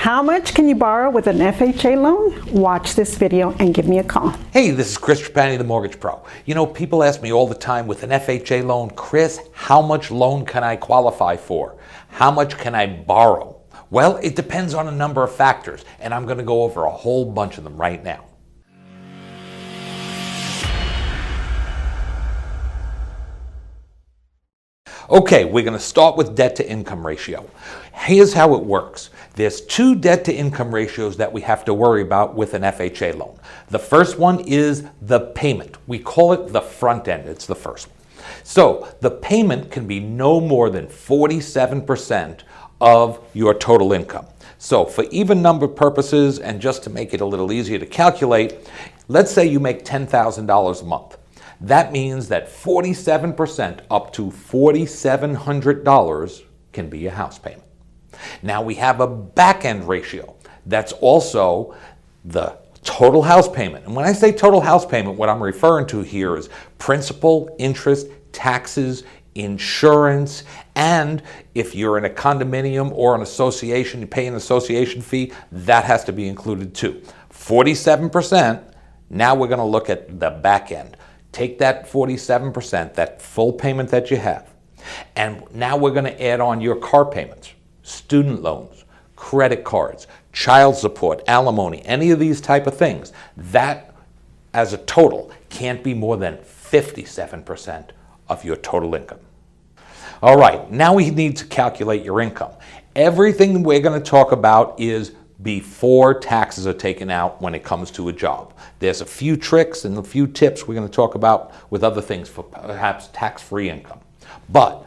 How much can you borrow with an FHA loan? Watch this video and give me a call. Hey, this is Chris Trapani, the Mortgage Pro. You know, people ask me all the time with an FHA loan, Chris, how much loan can I qualify for? How much can I borrow? Well, it depends on a number of factors, and I'm going to go over a whole bunch of them right now. Okay, we're going to start with debt to income ratio. Here's how it works. There's two debt to income ratios that we have to worry about with an FHA loan. The first one is the payment. We call it the front end. It's the first one. So the payment can be no more than 47% of your total income. So for even number purposes and just to make it a little easier to calculate, let's say you make $10,000 a month. That means that 47% up to $4,700 can be a house payment. Now we have a back-end ratio. That's also the total house payment. And when I say total house payment, what I'm referring to here is principal, interest, taxes, insurance, and if you're in a condominium or an association, you pay an association fee, that has to be included too. 47%, now we're going to look at the back end. Take that 47%, that full payment that you have, and now we're going to add on your car payments, student loans, credit cards, child support, alimony, any of these type of things. That, as a total, can't be more than 57% of your total income. All right, now we need to calculate your income. Everything we're going to talk about is before taxes are taken out when it comes to a job. There's a few tricks and a few tips we're going to talk about with other things for perhaps tax-free income. But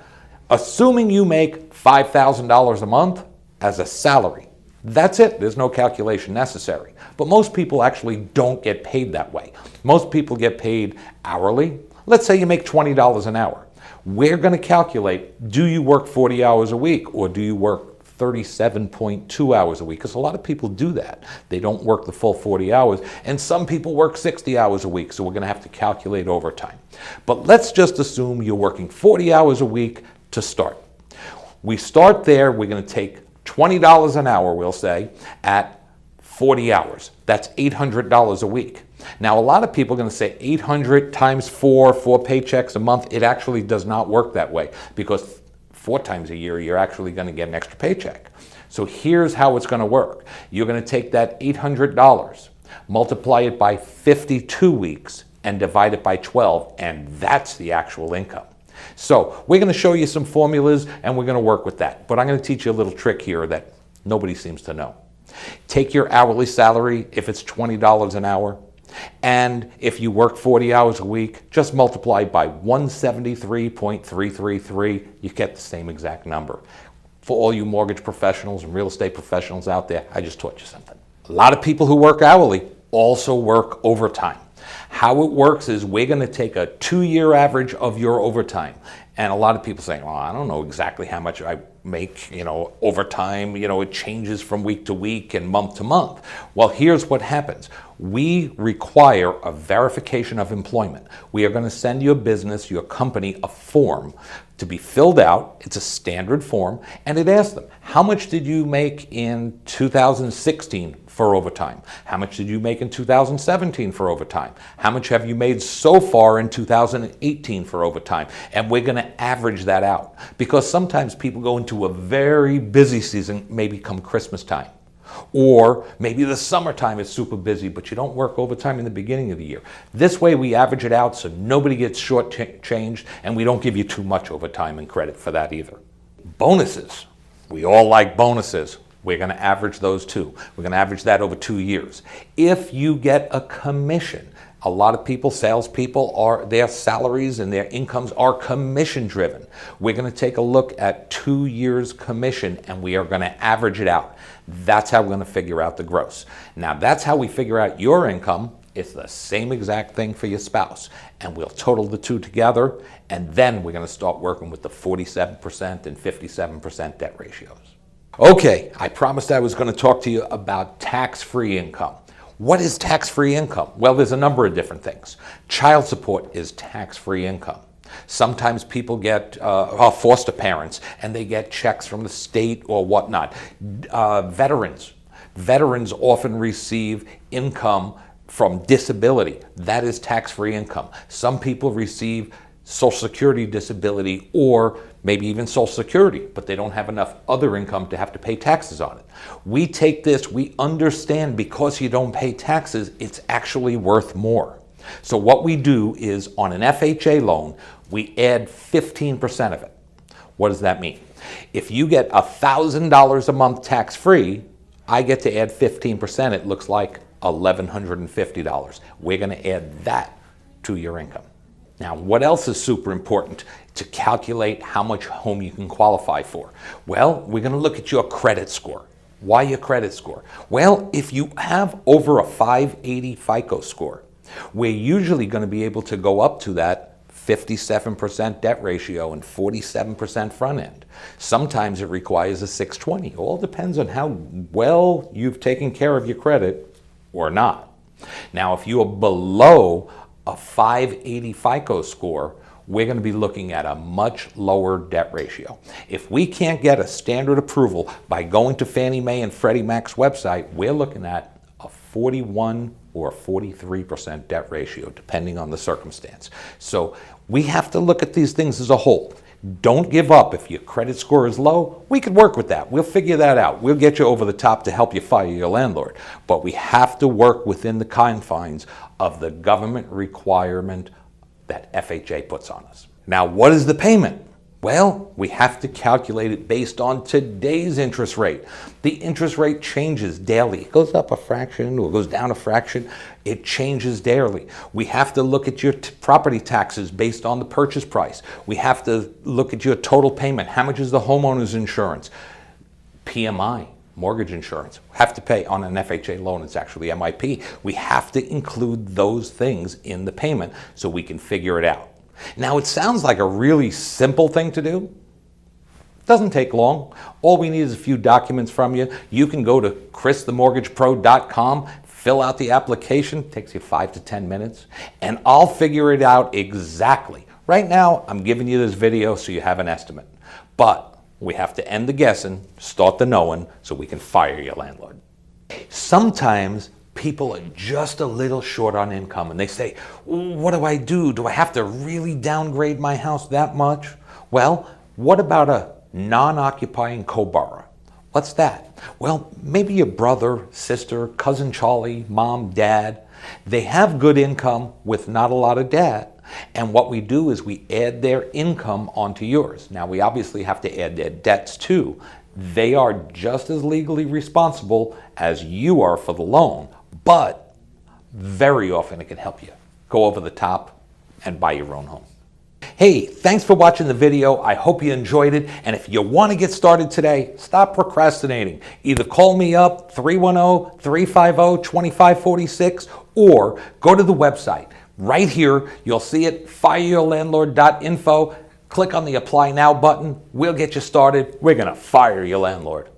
assuming you make $5,000 a month as a salary, that's it. There's no calculation necessary. But most people actually don't get paid that way. Most people get paid hourly. Let's say you make $20 an hour. We're going to calculate, do you work 40 hours a week or do you work 37.2 hours a week, because a lot of people do that. They don't work the full 40 hours, and some people work 60 hours a week, so we're going to have to calculate overtime. But let's just assume you're working 40 hours a week to start. We start there, we're going to take $20 an hour, we'll say, at 40 hours. That's $800 a week. Now, a lot of people are going to say 800 times 4 paychecks a month. It actually does not work that way, because 4 times a year, you're actually going to get an extra paycheck. So here's how it's going to work. You're going to take that $800, multiply it by 52 weeks, and divide it by 12, and that's the actual income. So we're going to show you some formulas, and we're going to work with that. But I'm going to teach you a little trick here that nobody seems to know. Take your hourly salary, if it's $20 an hour, and if you work 40 hours a week, just multiply by 173.333. You get the same exact number. For all you mortgage professionals and real estate professionals out there, I just taught you something. A lot of people who work hourly also work overtime. How it works is we're going to take a 2-year average of your overtime. And a lot of people say, well, I don't know exactly how much I make, overtime. It changes from week to week and month to month. Well, here's what happens. We require a verification of employment. We are going to send your business, your company, a form to be filled out. It's a standard form, and it asks them, how much did you make in 2016 for overtime? How much did you make in 2017 for overtime? How much have you made so far in 2018 for overtime? And we're going to average that out, because sometimes people go into a very busy season, maybe come Christmas time. Or maybe the summertime is super busy, but you don't work overtime in the beginning of the year. This way we average it out so nobody gets shortchanged, and we don't give you too much overtime and credit for that either. Bonuses. We all like bonuses. We're going to average those too. We're going to average that over 2 years. If you get a commission, a lot of people, salespeople, their salaries and their incomes are commission driven. We're going to take a look at 2 years commission, and we are going to average it out. That's how we're going to figure out the gross. Now, that's how we figure out your income. It's the same exact thing for your spouse. And we'll total the two together, and then we're going to start working with the 47% and 57% debt ratios. Okay, I promised I was going to talk to you about tax-free income. What is tax-free income? Well, there's a number of different things. Child support is tax-free income. Sometimes people get foster parents and they get checks from the state or whatnot. Veterans Veterans often receive income from disability. That is tax-free income. Some people receive Social Security disability or maybe even Social Security, but they don't have enough other income to have to pay taxes on it. We take this, we understand because you don't pay taxes, it's actually worth more. So what we do is on an FHA loan, we add 15% of it. What does that mean? If you get $1,000 a month tax-free, I get to add 15%. It looks like $1,150. We're going to add that to your income. Now, what else is super important to calculate how much home you can qualify for? Well, we're going to look at your credit score. Why your credit score? Well, if you have over a 580 FICO score, we're usually going to be able to go up to that 57% debt ratio and 47% front end. Sometimes it requires a 620. It all depends on how well you've taken care of your credit or not. Now, if you are below a 580 FICO score, we're going to be looking at a much lower debt ratio. If we can't get a standard approval by going to Fannie Mae and Freddie Mac's website, we're looking at a 41 or 43% debt ratio, depending on the circumstance. So we have to look at these things as a whole. Don't give up. If your credit score is low, we could work with that. We'll figure that out. We'll get you over the top to help you fire your landlord. But we have to work within the confines of the government requirement that FHA puts on us. Now, what is the payment? Well, we have to calculate it based on today's interest rate. The interest rate changes daily. It goes up a fraction or goes down a fraction. It changes daily. We have to look at your property taxes based on the purchase price. We have to look at your total payment. How much is the homeowner's insurance? PMI, mortgage insurance. We have to pay on an FHA loan. It's actually MIP. We have to include those things in the payment so we can figure it out. Now, it sounds like a really simple thing to do. It doesn't take long. All we need is a few documents from you. You can go to christhemortgagepro.com, fill out the application. It takes you 5 to 10 minutes, and I'll figure it out exactly. Right now, I'm giving you this video so you have an estimate. But we have to end the guessing, start the knowing, so we can fire your landlord. Sometimes people are just a little short on income and they say, what do I do? Do I have to really downgrade my house that much? Well, what about a non-occupying co-borrower? What's that? Well, maybe your brother, sister, cousin Charlie, mom, dad, they have good income with not a lot of debt. And what we do is we add their income onto yours. Now, we obviously have to add their debts too. They are just as legally responsible as you are for the loan. But very often it can help you go over the top and buy your own home. Hey, thanks for watching the video. I hope you enjoyed it. And if you want to get started today, stop procrastinating. Either call me up, 310-350-2546, or go to the website. Right here, you'll see it, fireyourlandlord.info. Click on the Apply Now button. We'll get you started. We're going to fire your landlord.